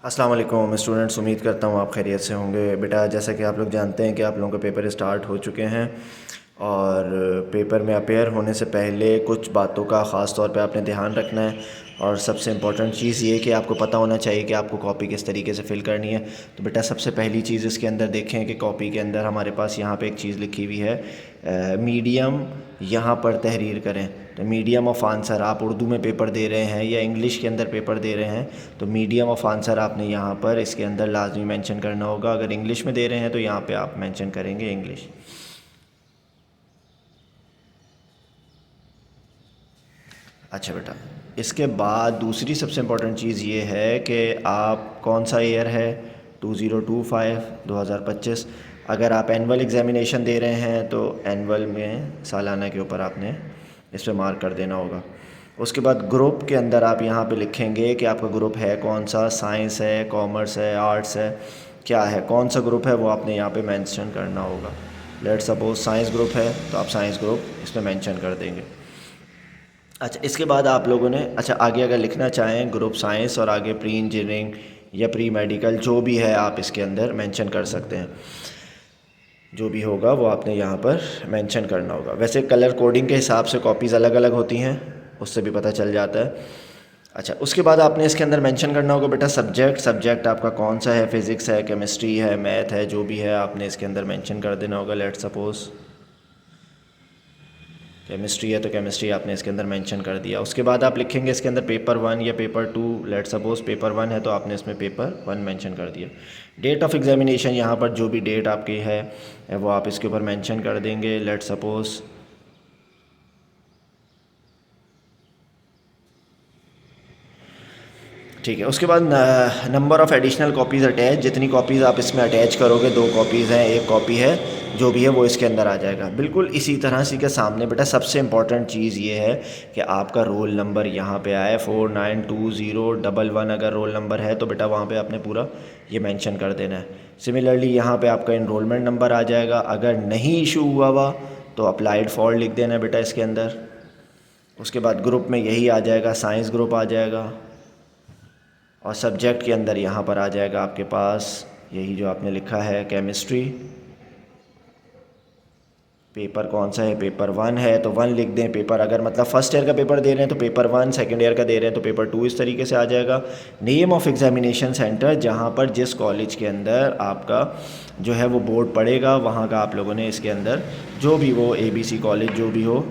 अस्सलाम वालेकुम स्टूडेंट्स, उम्मीद करता हूँ आप खैरियत से होंगे। बेटा, जैसा कि आप लोग जानते हैं कि आप लोगों के पेपर स्टार्ट हो चुके हैं और पेपर में अपेयर होने से पहले कुछ बातों का ख़ास तौर पे आपने ध्यान रखना है। और सबसे इम्पॉर्टेंट चीज़ ये कि आपको पता होना चाहिए कि आपको कॉपी किस तरीके से फ़िल करनी है। तो बेटा, सबसे पहली चीज़ इसके अंदर देखें कि कॉपी के अंदर हमारे पास यहाँ पे एक चीज़ लिखी हुई है, मीडियम यहाँ पर तहरीर करें। तो मीडियम ऑफ आंसर, आप उर्दू में पेपर दे रहे हैं या इंग्लिश के अंदर पेपर दे रहे हैं तो मीडियम ऑफ आंसर आपने यहाँ पर इसके अंदर लाजमी मेंशन करना होगा। अगर इंग्लिश में दे रहे हैं तो यहाँ पे आप मेंशन करेंगे इंग्लिश। अच्छा बेटा, इसके बाद दूसरी सबसे इम्पोर्टेंट चीज़ ये है कि आप कौन सा ईयर है, 2025। अगर आप एनुअल एग्ज़ामिनेशन दे रहे हैं तो एनुअल में सालाना के ऊपर आपने इस पर मार्क कर देना होगा। उसके बाद ग्रुप के अंदर आप यहाँ पे लिखेंगे कि आपका ग्रुप है कौन सा, साइंस है, कॉमर्स है, आर्ट्स है, क्या है, कौन सा ग्रुप है वो आपने यहाँ पे मेंशन करना होगा। लेट्स सपोज साइंस ग्रुप है तो आप साइंस ग्रुप इसमें मेंशन कर देंगे। अच्छा, इसके बाद आप लोगों ने आगे अगर लिखना चाहें ग्रुप साइंस और आगे प्री इंजीनियरिंग या प्री मेडिकल जो भी है आप इसके अंदर मेंशन कर सकते हैं। जो भी होगा वो आपने यहाँ पर मेंशन करना होगा। वैसे कलर कोडिंग के हिसाब से कॉपीज़ अलग अलग होती हैं, उससे भी पता चल जाता है। अच्छा, उसके बाद आपने इसके अंदर मेंशन करना होगा बेटा सब्जेक्ट आपका कौन सा है, फ़िज़िक्स है, केमिस्ट्री है, मैथ है, जो भी है आपने इसके अंदर मेंशन कर देना होगा। लेट्स सपोज़ केमिस्ट्री है तो केमिस्ट्री आपने इसके अंदर मेंशन कर दिया। उसके बाद आप लिखेंगे इसके अंदर पेपर 1 या पेपर 2। लेट सपोज पेपर 1 है तो आपने इसमें पेपर 1 मेंशन कर दिया। डेट ऑफ एग्जामिनेशन, यहाँ पर जो भी डेट आपकी है वो आप इसके ऊपर मेंशन कर देंगे। लेट सपोज ठीक है। उसके बाद number of additional copies attach, जितनी कॉपीज़ आप इसमें अटैच करोगे, 2 कॉपीज़ हैं, 1 कॉपी है, जो भी है वो इसके अंदर आ जाएगा। बिल्कुल इसी तरह से के सामने बेटा सबसे इम्पॉर्टेंट चीज़ ये है कि आपका रोल नंबर यहाँ पे आए 492011। अगर रोल नंबर है तो बेटा वहाँ पे आपने पूरा ये मेंशन कर देना है। सिमिलरली यहाँ पे आपका इनरोलमेंट नंबर आ जाएगा। अगर नहीं इशू हुआ तो अप्लाइड फॉर लिख देना है बेटा इसके अंदर। उसके बाद ग्रुप में यही आ जाएगा, साइंस ग्रुप आ जाएगा। और सब्जेक्ट के अंदर यहाँ पर आ जाएगा आपके पास यही जो आपने लिखा है केमिस्ट्री। पेपर कौन सा है, पेपर 1 है तो 1 लिख दें। पेपर अगर मतलब फ़र्स्ट ईयर का पेपर दे रहे हैं तो पेपर 1, सेकेंड ईयर का दे रहे हैं तो पेपर 2, इस तरीके से आ जाएगा। नेम ऑफ़ एग्ज़ामिनेशन सेंटर, जहाँ पर जिस कॉलेज के अंदर आपका जो है वो बोर्ड पड़ेगा वहाँ का आप लोगों ने इसके अंदर जो भी वो ABC कॉलेज जो भी हो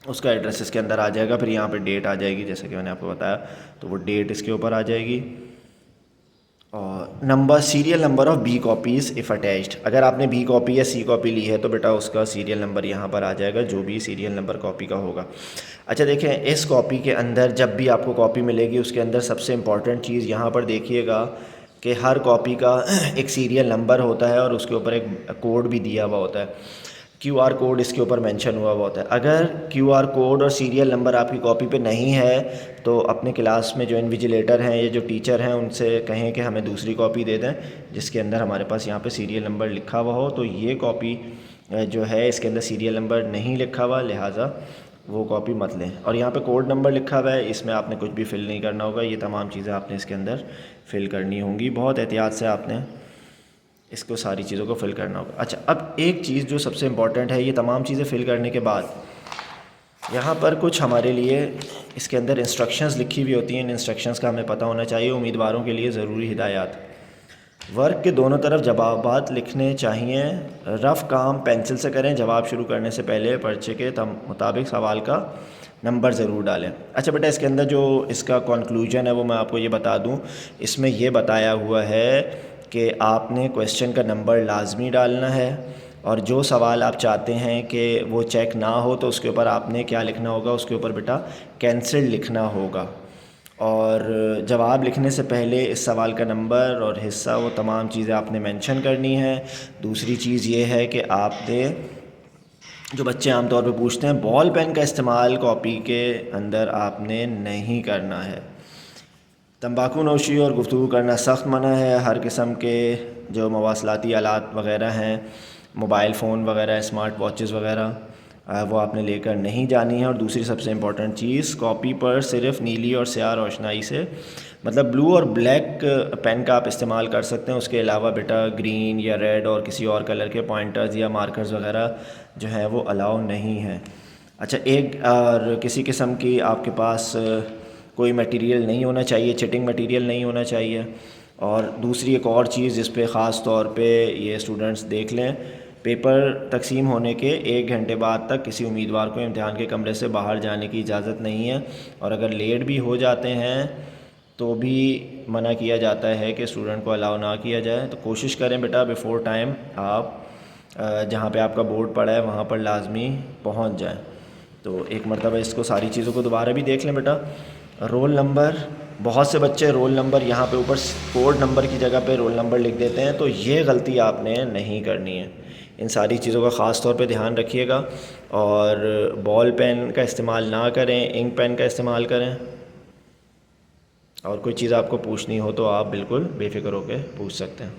उसका एड्रेस इसके अंदर आ जाएगा। फिर यहाँ पे डेट आ जाएगी, जैसे कि मैंने आपको बताया, तो वो डेट इसके ऊपर आ जाएगी। और number, serial number of B copies if attached, अगर आपने B कॉपी या C कॉपी ली है तो बेटा उसका सीरियल नंबर यहाँ पर आ जाएगा, जो भी सीरियल नंबर कॉपी का होगा। अच्छा देखें, इस कॉपी के अंदर जब भी आपको कॉपी मिलेगी उसके अंदर सबसे इम्पॉर्टेंट चीज़ यहाँ पर देखिएगा कि हर कॉपी का एक सीरियल नंबर होता है और उसके ऊपर एक कोड भी दिया हुआ होता है। QR कोड इसके ऊपर मेंशन हुआ होता है। अगर QR कोड और सीरियल नंबर आपकी कॉपी पे नहीं है तो अपने क्लास में जो इन्विजिलेटर हैं या जो टीचर हैं उनसे कहें कि हमें दूसरी कॉपी दे दें जिसके अंदर हमारे पास यहाँ पे सीरियल नंबर लिखा हुआ हो। तो ये कॉपी जो है इसके अंदर सीरियल नंबर नहीं लिखा हुआ, लिहाजा वो कॉपी मत लें। और यहाँ पे कोड नंबर लिखा हुआ है, इसमें आपने कुछ भी फ़िल नहीं करना होगा। ये तमाम चीज़ें आपने इसके अंदर फ़िल करनी होंगी, बहुत एहतियात से आपने इसको सारी चीज़ों को फ़िल करना होगा। अच्छा, अब एक चीज़ जो सबसे इम्पॉर्टेंट है, ये तमाम चीज़ें फ़िल करने के बाद यहाँ पर कुछ हमारे लिए इसके अंदर इंस्ट्रक्शंस लिखी हुई होती हैं। इन इंस्ट्रक्शंस का हमें पता होना चाहिए। उम्मीदवारों के लिए ज़रूरी हिदायत, वर्क के दोनों तरफ जवाबात लिखने चाहिए। रफ़ काम पेंसिल से करें। जवाब शुरू करने से पहले पर्चे के मुताबिक सवाल का नंबर ज़रूर डालें। अच्छा बेटा, इसके अंदर जो इसका कंक्लूजन है वो मैं आपको ये बता दूं। इसमें ये बताया हुआ है कि आपने क्वेश्चन का नंबर लाजमी डालना है और जो सवाल आप चाहते हैं कि वो चेक ना हो तो उसके ऊपर आपने क्या लिखना होगा, उसके ऊपर बेटा कैंसिल लिखना होगा। और जवाब लिखने से पहले इस सवाल का नंबर और हिस्सा वो तमाम चीज़ें आपने मेंशन करनी है। दूसरी चीज़ ये है कि आपने, जो बच्चे आमतौर पे पूछते हैं, बॉल पेन का इस्तेमाल कॉपी के अंदर आपने नहीं करना है। तंबाकू नोशी और गुफ्तगू करना सख्त मना है। हर किस्म के जो मवासलाती आलात वग़ैरह हैं, मोबाइल फ़ोन वग़ैरह, स्मार्ट वॉचेस वग़ैरह, वो आपने लेकर नहीं जानी है। और दूसरी सबसे इम्पॉर्टेंट चीज़, कॉपी पर सिर्फ नीली और स्याह रोशनाई से, मतलब ब्लू और ब्लैक पेन का आप इस्तेमाल कर सकते हैं, उसके अलावा बेटा ग्रीन या रेड और किसी और कलर के पॉइंटर्स या मार्कर्स वगैरह जो हैं वो अलाउ नहीं है। अच्छा, एक और किसी किस्म की आपके पास कोई मटेरियल नहीं होना चाहिए, चिटिंग मटेरियल नहीं होना चाहिए। और दूसरी एक और चीज़ जिस पे ख़ास तौर पे ये स्टूडेंट्स देख लें, पेपर तकसीम होने के 1 घंटे बाद तक किसी उम्मीदवार को इम्तिहान के कमरे से बाहर जाने की इजाज़त नहीं है। और अगर लेट भी हो जाते हैं तो भी मना किया जाता है कि स्टूडेंट को अलाउ ना किया जाए। तो कोशिश करें बेटा बिफ़ोर टाइम आप जहाँ पे आपका बोर्ड पड़ा है वहाँ पर लाजमी पहुँच जाएं। तो एक मरतबा इसको सारी चीज़ों को दोबारा भी देख लें बेटा। रोल नंबर, बहुत से बच्चे रोल नंबर यहाँ पे ऊपर कोड नंबर की जगह पे रोल नंबर लिख देते हैं, तो ये गलती आपने नहीं करनी है। इन सारी चीज़ों का ख़ास तौर पे ध्यान रखिएगा। और बॉल पेन का इस्तेमाल ना करें, इंक पेन का इस्तेमाल करें। और कोई चीज़ आपको पूछनी हो तो आप बिल्कुल बेफ़िक्र होकर पूछ सकते हैं।